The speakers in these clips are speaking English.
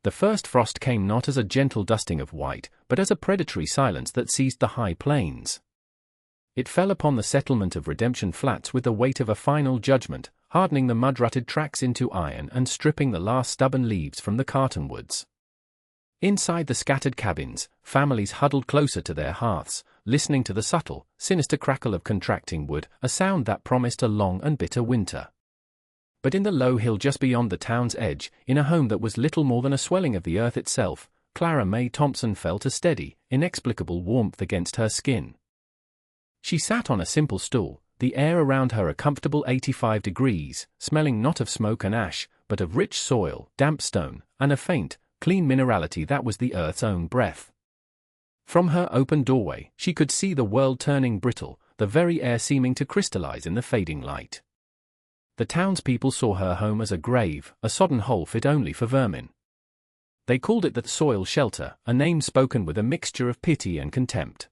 The first frost came not as a gentle dusting of white, but as a predatory silence that seized the high plains. It fell upon the settlement of Redemption Flats with the weight of a final judgment, hardening the mud-rutted tracks into iron and stripping the last stubborn leaves from the cottonwoods. Inside the scattered cabins, families huddled closer to their hearths, listening to the subtle, sinister crackle of contracting wood, a sound that promised a long and bitter winter. But in the low hill just beyond the town's edge, in a home that was little more than a swelling of the earth itself, Clara May Thompson felt a steady, inexplicable warmth against her skin. She sat on a simple stool, the air around her a comfortable 85 degrees, smelling not of smoke and ash, but of rich soil, damp stone, and a faint, clean minerality that was the earth's own breath. From her open doorway, she could see the world turning brittle, the very air seeming to crystallize in the fading light. The townspeople saw her home as a grave, a sodden hole fit only for vermin. They called it the soil shelter, a name spoken with a mixture of pity and contempt.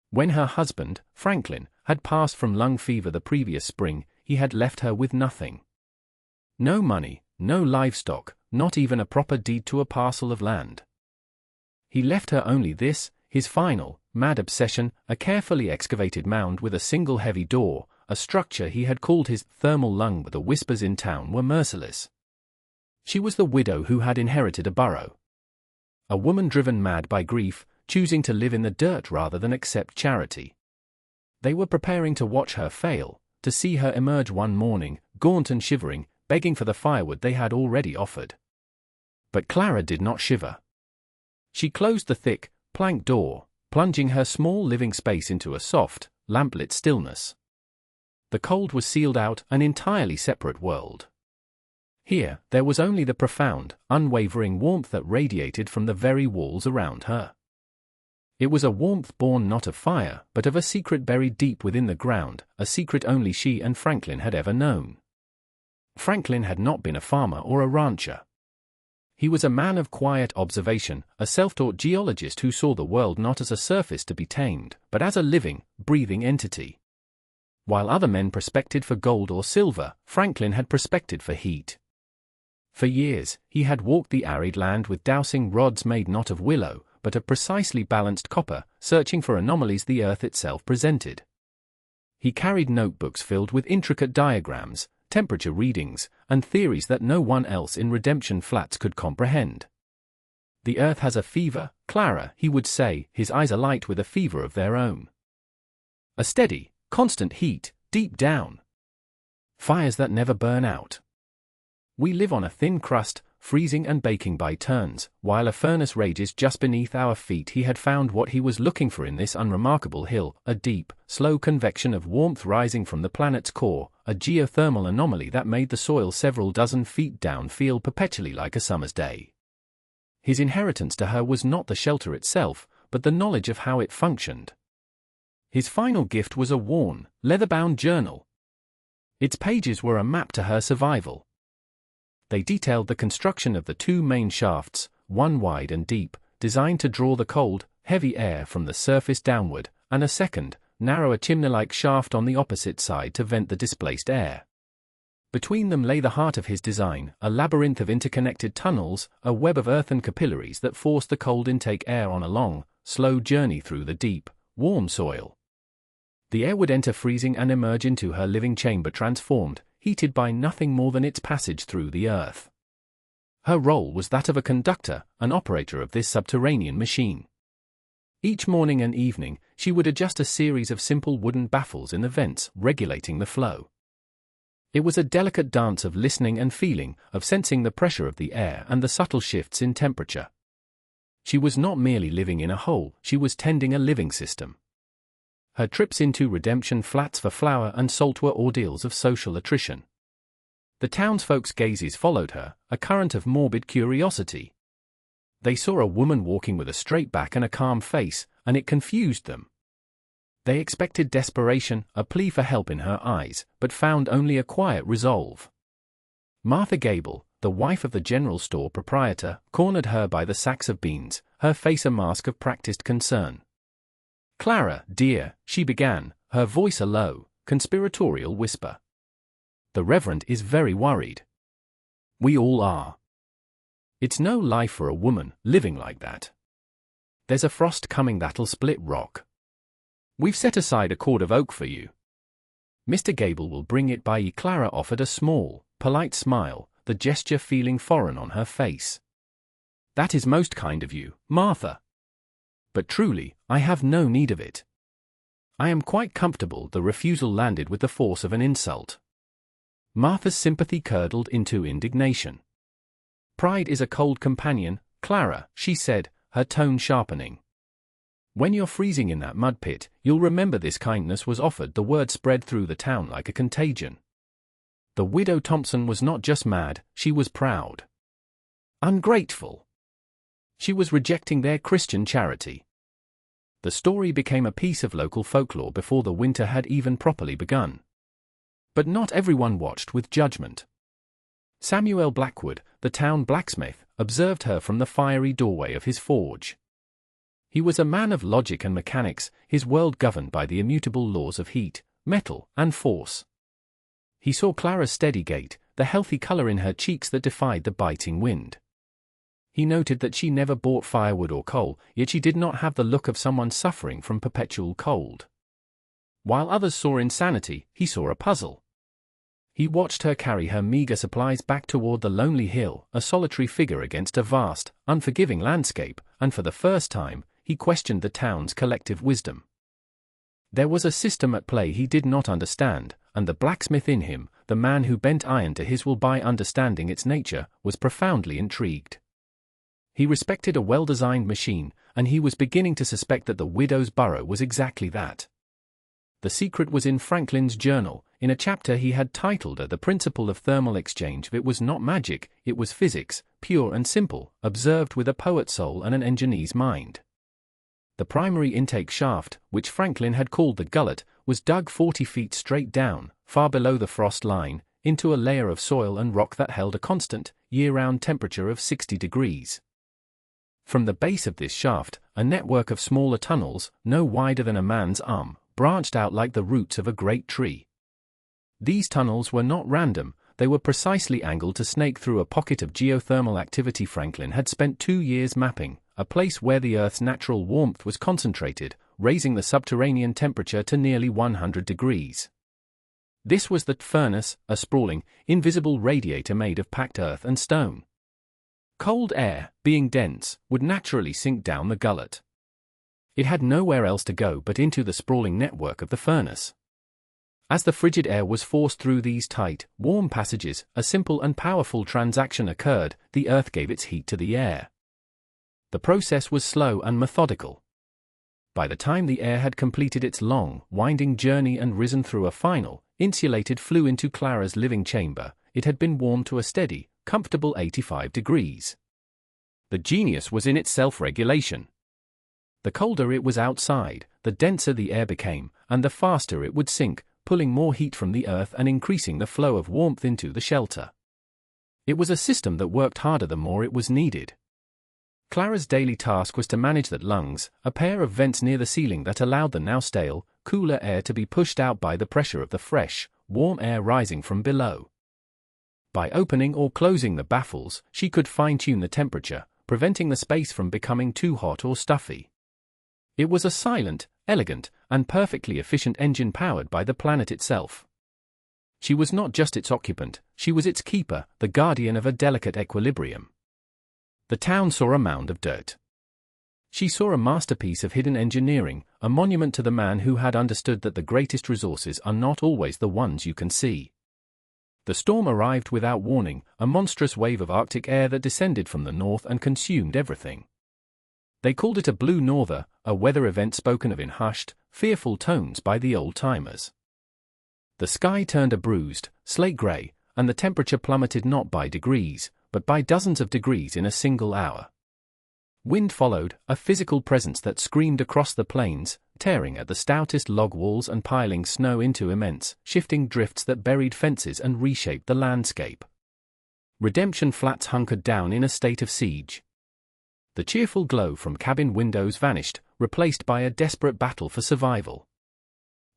When her husband, Franklin, had passed from lung fever the previous spring, he had left her with nothing. No money, no livestock, not even a proper deed to a parcel of land. He left her only this, his final, mad obsession, a carefully excavated mound with a single heavy door, a structure he had called his thermal lung, but the whispers in town were merciless. She was the widow who had inherited a burrow. A woman driven mad by grief, choosing to live in the dirt rather than accept charity. They were preparing to watch her fail, to see her emerge one morning, gaunt and shivering, begging for the firewood they had already offered. But Clara did not shiver. She closed the thick, plank door, plunging her small living space into a soft, lamplit stillness. The cold was sealed out, an entirely separate world. Here, there was only the profound, unwavering warmth that radiated from the very walls around her. It was a warmth born not of fire, but of a secret buried deep within the ground, a secret only she and Franklin had ever known. Franklin had not been a farmer or a rancher. He was a man of quiet observation, a self-taught geologist who saw the world not as a surface to be tamed, but as a living, breathing entity. While other men prospected for gold or silver, Franklin had prospected for heat. For years, he had walked the arid land with dowsing rods made not of willow, but of precisely balanced copper, searching for anomalies the earth itself presented. He carried notebooks filled with intricate diagrams, temperature readings, and theories that no one else in Redemption Flats could comprehend. "The earth has a fever, Clara," he would say, his eyes alight with a fever of their own. A steady, constant heat, deep down. Fires that never burn out. We live on a thin crust, freezing and baking by turns, while a furnace rages just beneath our feet. He had found what he was looking for in this unremarkable hill, a deep, slow convection of warmth rising from the planet's core, a geothermal anomaly that made the soil several dozen feet down feel perpetually like a summer's day. His inheritance to her was not the shelter itself, but the knowledge of how it functioned. His final gift was a worn, leather-bound journal. Its pages were a map to her survival. They detailed the construction of the two main shafts, one wide and deep, designed to draw the cold, heavy air from the surface downward, and a second, narrower chimney-like shaft on the opposite side to vent the displaced air. Between them lay the heart of his design, a labyrinth of interconnected tunnels, a web of earthen capillaries that forced the cold intake air on a long, slow journey through the deep, warm soil. The air would enter freezing and emerge into her living chamber transformed, heated by nothing more than its passage through the earth. Her role was that of a conductor, an operator of this subterranean machine. Each morning and evening, she would adjust a series of simple wooden baffles in the vents, regulating the flow. It was a delicate dance of listening and feeling, of sensing the pressure of the air and the subtle shifts in temperature. She was not merely living in a hole, she was tending a living system. Her trips into Redemption Flats for flour and salt were ordeals of social attrition. The townsfolk's gazes followed her, a current of morbid curiosity. They saw a woman walking with a straight back and a calm face, and it confused them. They expected desperation, a plea for help in her eyes, but found only a quiet resolve. Martha Gable, the wife of the general store proprietor, cornered her by the sacks of beans, her face a mask of practiced concern. "Clara, dear," she began, her voice a low, conspiratorial whisper. "The Reverend is very worried. We all are. It's no life for a woman, living like that. There's a frost coming that'll split rock. We've set aside a cord of oak for you. Mr. Gable will bring it by ye. Clara offered a small, polite smile, the gesture feeling foreign on her face. That is most kind of you, Martha. But truly, I have no need of it. I am quite comfortable. The refusal landed with the force of an insult. Martha's sympathy curdled into indignation. Pride is a cold companion, Clara, she said, her tone sharpening. When you're freezing in that mud pit, you'll remember this kindness was offered. The word spread through the town like a contagion. The widow Thompson was not just mad, she was proud. Ungrateful. She was rejecting their Christian charity. The story became a piece of local folklore before the winter had even properly begun. But not everyone watched with judgment. Samuel Blackwood, the town blacksmith, observed her from the fiery doorway of his forge. He was a man of logic and mechanics, his world governed by the immutable laws of heat, metal, and force. He saw Clara's steady gait, the healthy color in her cheeks that defied the biting wind. He noted that she never bought firewood or coal, yet she did not have the look of someone suffering from perpetual cold. While others saw insanity, he saw a puzzle. He watched her carry her meager supplies back toward the lonely hill, a solitary figure against a vast, unforgiving landscape, and for the first time, he questioned the town's collective wisdom. There was a system at play he did not understand, and the blacksmith in him, the man who bent iron to his will by understanding its nature, was profoundly intrigued. He respected a well-designed machine, and he was beginning to suspect that the widow's burrow was exactly that. The secret was in Franklin's journal, in a chapter he had titled The Principle of Thermal Exchange. It was not magic, it was physics, pure and simple, observed with a poet's soul and an engineer's mind. The primary intake shaft, which Franklin had called the gullet, was dug 40 feet straight down, far below the frost line, into a layer of soil and rock that held a constant, year-round temperature of 60 degrees. From the base of this shaft, a network of smaller tunnels, no wider than a man's arm, branched out like the roots of a great tree. These tunnels were not random, they were precisely angled to snake through a pocket of geothermal activity Franklin had spent 2 years mapping, a place where the Earth's natural warmth was concentrated, raising the subterranean temperature to nearly 100 degrees. This was the furnace, a sprawling, invisible radiator made of packed earth and stone. Cold air, being dense, would naturally sink down the gullet. It had nowhere else to go but into the sprawling network of the furnace. As the frigid air was forced through these tight, warm passages, a simple and powerful transaction occurred: the earth gave its heat to the air. The process was slow and methodical. By the time the air had completed its long, winding journey and risen through a final, insulated flue into Clara's living chamber, it had been warmed to a steady, comfortable 85 degrees. The genius was in its self-regulation. The colder it was outside, the denser the air became, and the faster it would sink, pulling more heat from the earth and increasing the flow of warmth into the shelter. It was a system that worked harder the more it was needed. Clara's daily task was to manage that lungs, a pair of vents near the ceiling that allowed the now stale, cooler air to be pushed out by the pressure of the fresh, warm air rising from below. By opening or closing the baffles, she could fine-tune the temperature, preventing the space from becoming too hot or stuffy. It was a silent, elegant, and perfectly efficient engine powered by the planet itself. She was not just its occupant, she was its keeper, the guardian of a delicate equilibrium. The town saw a mound of dirt. She saw a masterpiece of hidden engineering, a monument to the man who had understood that the greatest resources are not always the ones you can see. The storm arrived without warning, a monstrous wave of Arctic air that descended from the north and consumed everything. They called it a blue norther, a weather event spoken of in hushed, fearful tones by the old-timers. The sky turned a bruised, slate gray, and the temperature plummeted not by degrees, but by dozens of degrees in a single hour. Wind followed, a physical presence that screamed across the plains, tearing at the stoutest log walls and piling snow into immense, shifting drifts that buried fences and reshaped the landscape. Redemption Flats hunkered down in a state of siege. The cheerful glow from cabin windows vanished, replaced by a desperate battle for survival.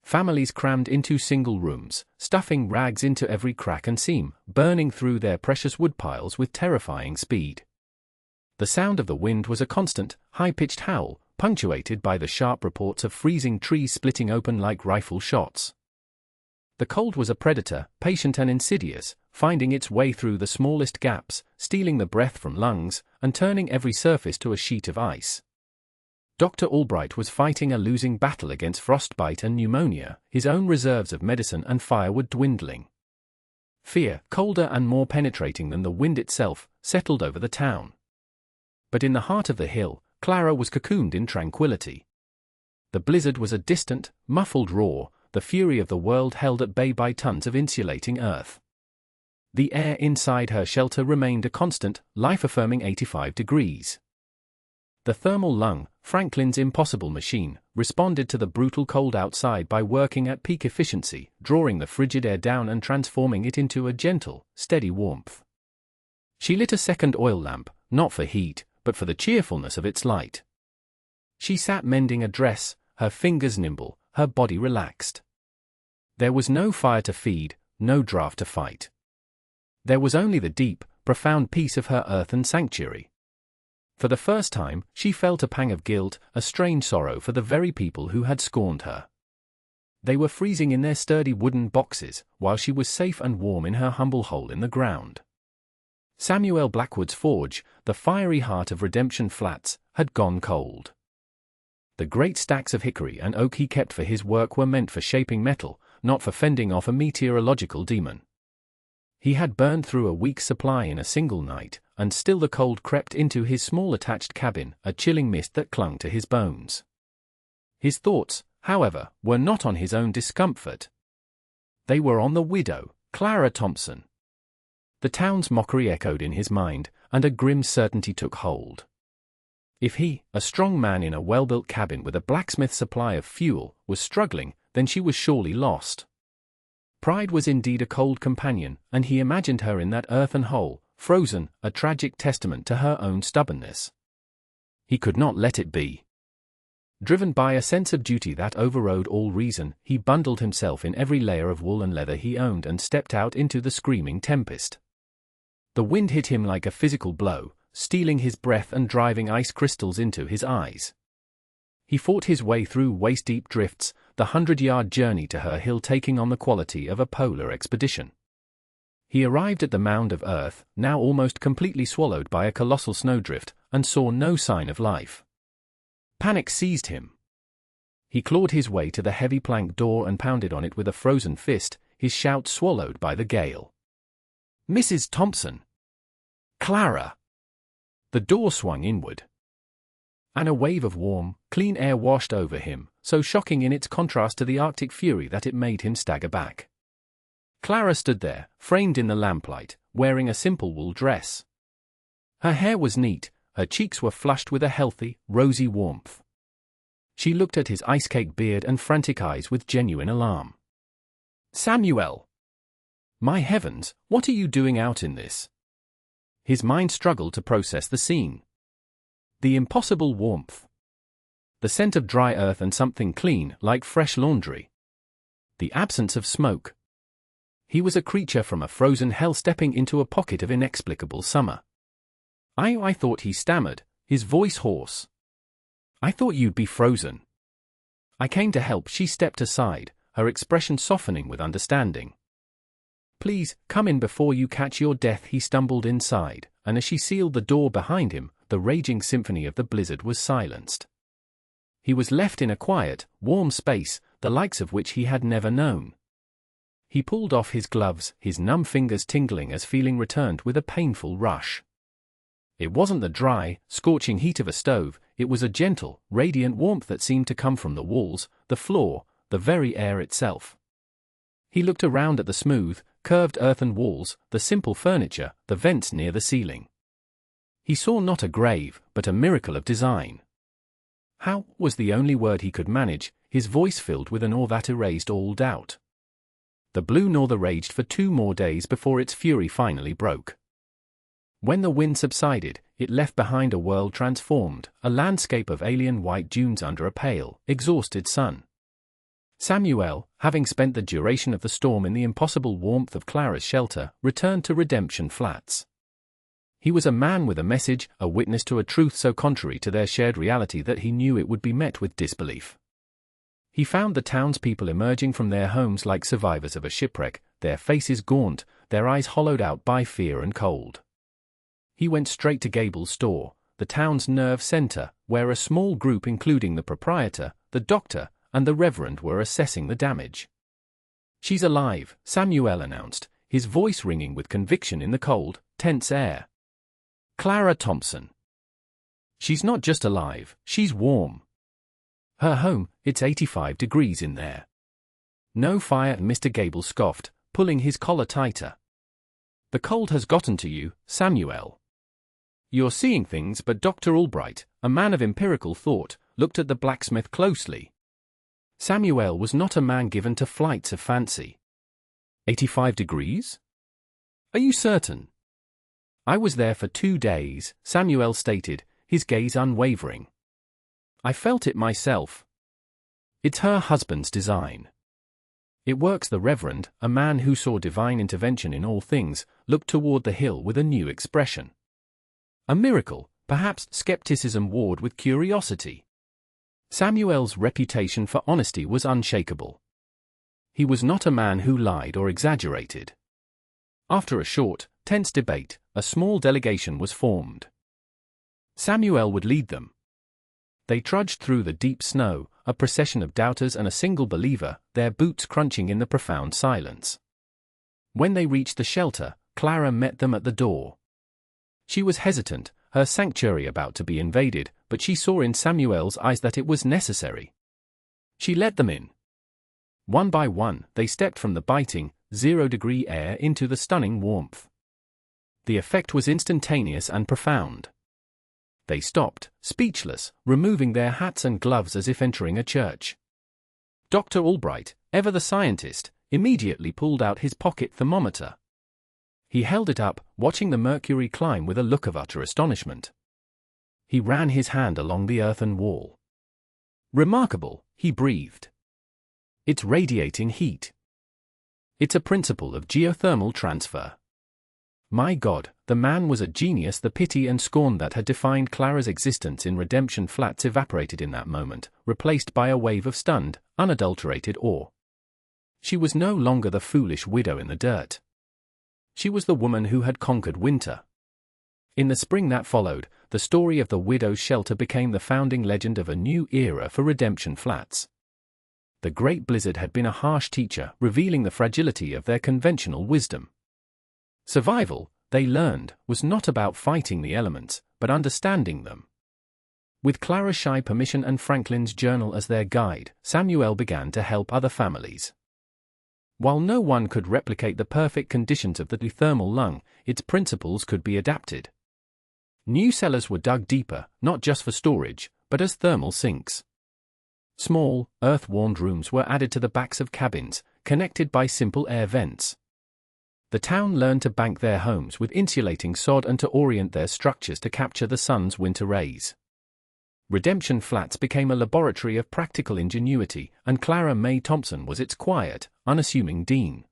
Families crammed into single rooms, stuffing rags into every crack and seam, burning through their precious woodpiles with terrifying speed. The sound of the wind was a constant, high-pitched howl, punctuated by the sharp reports of freezing trees splitting open like rifle shots. The cold was a predator, patient and insidious, finding its way through the smallest gaps, stealing the breath from lungs, and turning every surface to a sheet of ice. Dr. Albright was fighting a losing battle against frostbite and pneumonia, his own reserves of medicine and firewood dwindling. Fear, colder and more penetrating than the wind itself, settled over the town. But in the heart of the hill, Clara was cocooned in tranquility. The blizzard was a distant, muffled roar, the fury of the world held at bay by tons of insulating earth. The air inside her shelter remained a constant, life-affirming 85 degrees. The thermal lung, Franklin's impossible machine, responded to the brutal cold outside by working at peak efficiency, drawing the frigid air down and transforming it into a gentle, steady warmth. She lit a second oil lamp, not for heat, but for the cheerfulness of its light. She sat mending a dress, her fingers nimble, her body relaxed. There was no fire to feed, no draft to fight. There was only the deep, profound peace of her earthen sanctuary. For the first time, she felt a pang of guilt, a strange sorrow for the very people who had scorned her. They were freezing in their sturdy wooden boxes, while she was safe and warm in her humble hole in the ground. Samuel Blackwood's forge, the fiery heart of Redemption Flats, had gone cold. The great stacks of hickory and oak he kept for his work were meant for shaping metal, not for fending off a meteorological demon. He had burned through a week's supply in a single night, and still the cold crept into his small attached cabin, a chilling mist that clung to his bones. His thoughts, however, were not on his own discomfort. They were on the widow, Clara Thompson. The town's mockery echoed in his mind, and a grim certainty took hold. If he, a strong man in a well-built cabin with a blacksmith's supply of fuel, was struggling, then she was surely lost. Pride was indeed a cold companion, and he imagined her in that earthen hole, frozen, a tragic testament to her own stubbornness. He could not let it be. Driven by a sense of duty that overrode all reason, he bundled himself in every layer of wool and leather he owned and stepped out into the screaming tempest. The wind hit him like a physical blow, stealing his breath and driving ice crystals into his eyes. He fought his way through waist-deep drifts, the 100-yard journey to her hill taking on the quality of a polar expedition. He arrived at the mound of earth, now almost completely swallowed by a colossal snowdrift, and saw no sign of life. Panic seized him. He clawed his way to the heavy plank door and pounded on it with a frozen fist, his shout swallowed by the gale. "Mrs. Thompson! Clara!" The door swung inward. And a wave of warm, clean air washed over him, so shocking in its contrast to the Arctic fury that it made him stagger back. Clara stood there, framed in the lamplight, wearing a simple wool dress. Her hair was neat, her cheeks were flushed with a healthy, rosy warmth. She looked at his ice-caked beard and frantic eyes with genuine alarm. "Samuel! My heavens, what are you doing out in this?" His mind struggled to process the scene. The impossible warmth. The scent of dry earth and something clean, like fresh laundry. The absence of smoke. He was a creature from a frozen hell stepping into a pocket of inexplicable summer. I thought he stammered, his voice hoarse. "I thought you'd be frozen." "I came to help." She stepped aside, her expression softening with understanding. "Please, come in before you catch your death." He stumbled inside, and as she sealed the door behind him, the raging symphony of the blizzard was silenced. He was left in a quiet, warm space, the likes of which he had never known. He pulled off his gloves, his numb fingers tingling as feeling returned with a painful rush. It wasn't the dry, scorching heat of a stove, it was a gentle, radiant warmth that seemed to come from the walls, the floor, the very air itself. He looked around at the smooth, curved earthen walls, the simple furniture, the vents near the ceiling. He saw not a grave, but a miracle of design. "How?" was the only word he could manage, his voice filled with an awe that erased all doubt. The blue norther raged for 2 more days before its fury finally broke. When the wind subsided, it left behind a world transformed, a landscape of alien white dunes under a pale, exhausted sun. Samuel, having spent the duration of the storm in the impossible warmth of Clara's shelter, returned to Redemption Flats. He was a man with a message, a witness to a truth so contrary to their shared reality that he knew it would be met with disbelief. He found the townspeople emerging from their homes like survivors of a shipwreck, their faces gaunt, their eyes hollowed out by fear and cold. He went straight to Gable's store, the town's nerve center, where a small group including the proprietor, the doctor, and the reverend were assessing the damage. "She's alive," Samuel announced, his voice ringing with conviction in the cold, tense air. "Clara Thompson. She's not just alive, she's warm. Her home, it's 85 degrees in there." "No fire," Mr. Gable scoffed, pulling his collar tighter. "The cold has gotten to you, Samuel. You're seeing things," but Dr. Albright, a man of empirical thought, looked at the blacksmith closely. Samuel was not a man given to flights of fancy. 85 degrees? Are you certain? "I was there for 2 days, Samuel stated, his gaze unwavering. "I felt it myself. It's her husband's design. It works." The reverend, a man who saw divine intervention in all things, looked toward the hill with a new expression. A miracle, perhaps. Skepticism warred with curiosity. Samuel's reputation for honesty was unshakable. He was not a man who lied or exaggerated. After a short, tense debate, a small delegation was formed. Samuel would lead them. They trudged through the deep snow, a procession of doubters and a single believer, their boots crunching in the profound silence. When they reached the shelter, Clara met them at the door. She was hesitant, her sanctuary about to be invaded, but she saw in Samuel's eyes that it was necessary. She let them in. One by one, they stepped from the biting, 0-degree air into the stunning warmth. The effect was instantaneous and profound. They stopped, speechless, removing their hats and gloves as if entering a church. Dr. Albright, ever the scientist, immediately pulled out his pocket thermometer. He held it up, watching the mercury climb with a look of utter astonishment. He ran his hand along the earthen wall. "Remarkable," he breathed. "It's radiating heat. It's a principle of geothermal transfer." My God, the man was a genius. The pity and scorn that had defined Clara's existence in Redemption Flats evaporated in that moment, replaced by a wave of stunned, unadulterated awe. She was no longer the foolish widow in the dirt. She was the woman who had conquered winter. In the spring that followed, the story of the widow's shelter became the founding legend of a new era for Redemption Flats. The great blizzard had been a harsh teacher, revealing the fragility of their conventional wisdom. Survival, they learned, was not about fighting the elements, but understanding them. With Clara's shy permission and Franklin's journal as their guide, Samuel began to help other families. While no one could replicate the perfect conditions of the thermal lung, its principles could be adapted. New cellars were dug deeper, not just for storage, but as thermal sinks. Small, earth-warmed rooms were added to the backs of cabins, connected by simple air vents. The town learned to bank their homes with insulating sod and to orient their structures to capture the sun's winter rays. Redemption Flats became a laboratory of practical ingenuity, and Clara May Thompson was its quiet, unassuming dean.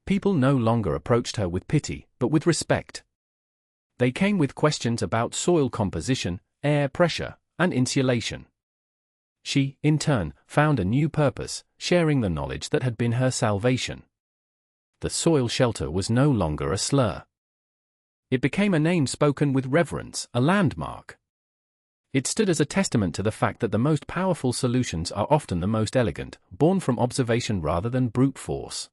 People no longer approached her with pity, but with respect. They came with questions about soil composition, air pressure, and insulation. She, in turn, found a new purpose, sharing the knowledge that had been her salvation. The soil shelter was no longer a slur. It became a name spoken with reverence, a landmark. It stood as a testament to the fact that the most powerful solutions are often the most elegant, born from observation rather than brute force.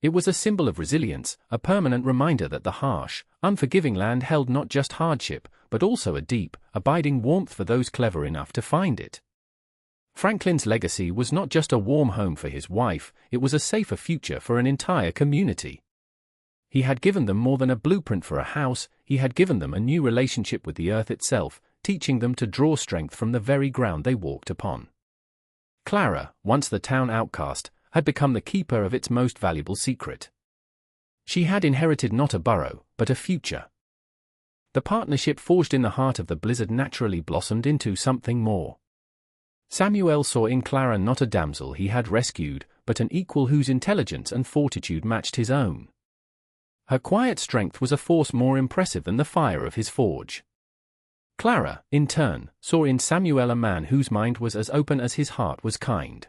It was a symbol of resilience, a permanent reminder that the harsh, unforgiving land held not just hardship, but also a deep, abiding warmth for those clever enough to find it. Franklin's legacy was not just a warm home for his wife, it was a safer future for an entire community. He had given them more than a blueprint for a house, he had given them a new relationship with the earth itself, teaching them to draw strength from the very ground they walked upon. Clara, once the town outcast, had become the keeper of its most valuable secret. She had inherited not a burrow, but a future. The partnership forged in the heart of the blizzard naturally blossomed into something more. Samuel saw in Clara not a damsel he had rescued, but an equal whose intelligence and fortitude matched his own. Her quiet strength was a force more impressive than the fire of his forge. Clara, in turn, saw in Samuel a man whose mind was as open as his heart was kind.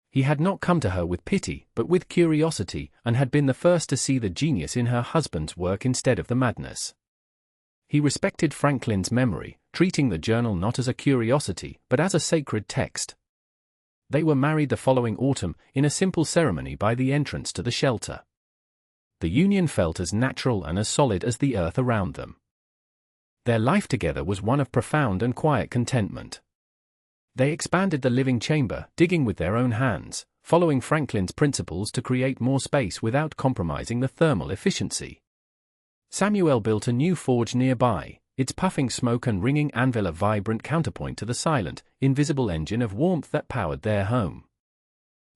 He had not come to her with pity, but with curiosity, and had been the first to see the genius in her husband's work instead of the madness. He respected Franklin's memory, treating the journal not as a curiosity, but as a sacred text. They were married the following autumn, in a simple ceremony by the entrance to the shelter. The union felt as natural and as solid as the earth around them. Their life together was one of profound and quiet contentment. They expanded the living chamber, digging with their own hands, following Franklin's principles to create more space without compromising the thermal efficiency. Samuel built a new forge nearby, its puffing smoke and ringing anvil a vibrant counterpoint to the silent, invisible engine of warmth that powered their home.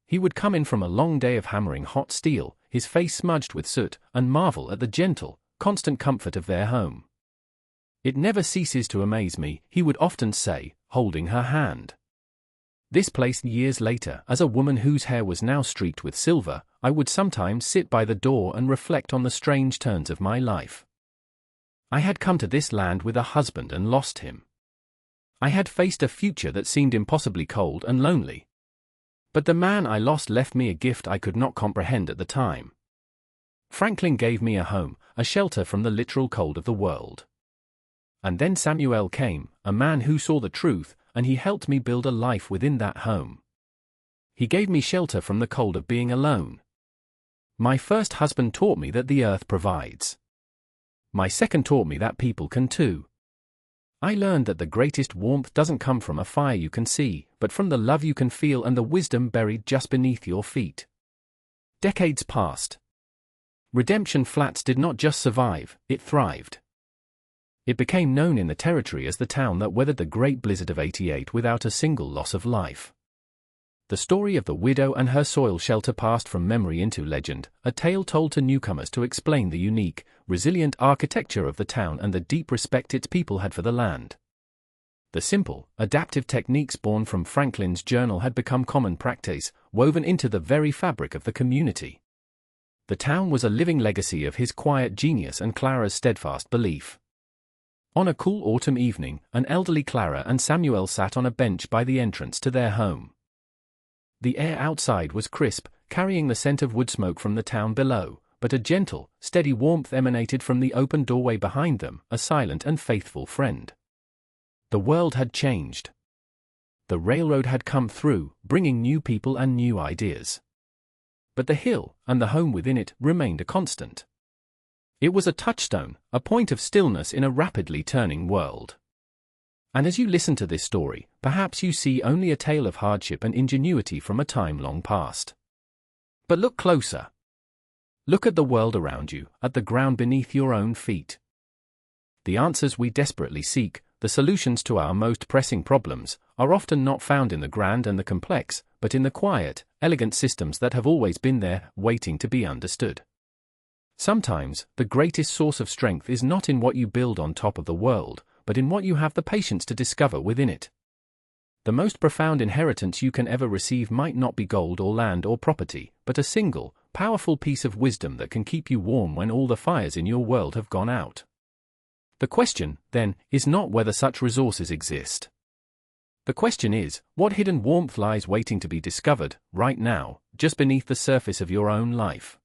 He would come in from a long day of hammering hot steel, his face smudged with soot, and marvel at the gentle, constant comfort of their home. "It never ceases to amaze me," he would often say, holding her hand. This place years later, as a woman whose hair was now streaked with silver, I would sometimes sit by the door and reflect on the strange turns of my life. I had come to this land with a husband and lost him. I had faced a future that seemed impossibly cold and lonely. But the man I lost left me a gift I could not comprehend at the time. Franklin gave me a home, a shelter from the literal cold of the world. And then Samuel came, a man who saw the truth, and he helped me build a life within that home. He gave me shelter from the cold of being alone. My first husband taught me that the earth provides. My second taught me that people can too. I learned that the greatest warmth doesn't come from a fire you can see, but from the love you can feel and the wisdom buried just beneath your feet. Decades passed. Redemption Flats did not just survive, it thrived. It became known in the territory as the town that weathered the Great Blizzard of '88 without a single loss of life. The story of the widow and her soil shelter passed from memory into legend, a tale told to newcomers to explain the unique, resilient architecture of the town and the deep respect its people had for the land. The simple, adaptive techniques born from Franklin's journal had become common practice, woven into the very fabric of the community. The town was a living legacy of his quiet genius and Clara's steadfast belief. On a cool autumn evening, an elderly Clara and Samuel sat on a bench by the entrance to their home. The air outside was crisp, carrying the scent of wood smoke from the town below, but a gentle, steady warmth emanated from the open doorway behind them, a silent and faithful friend. The world had changed. The railroad had come through, bringing new people and new ideas. But the hill, and the home within it, remained a constant. It was a touchstone, a point of stillness in a rapidly turning world. And as you listen to this story, perhaps you see only a tale of hardship and ingenuity from a time long past. But look closer. Look at the world around you, at the ground beneath your own feet. The answers we desperately seek, the solutions to our most pressing problems, are often not found in the grand and the complex, but in the quiet, elegant systems that have always been there, waiting to be understood. Sometimes, the greatest source of strength is not in what you build on top of the world, but in what you have the patience to discover within it. The most profound inheritance you can ever receive might not be gold or land or property, but a single, powerful piece of wisdom that can keep you warm when all the fires in your world have gone out. The question, then, is not whether such resources exist. The question is, what hidden warmth lies waiting to be discovered, right now, just beneath the surface of your own life?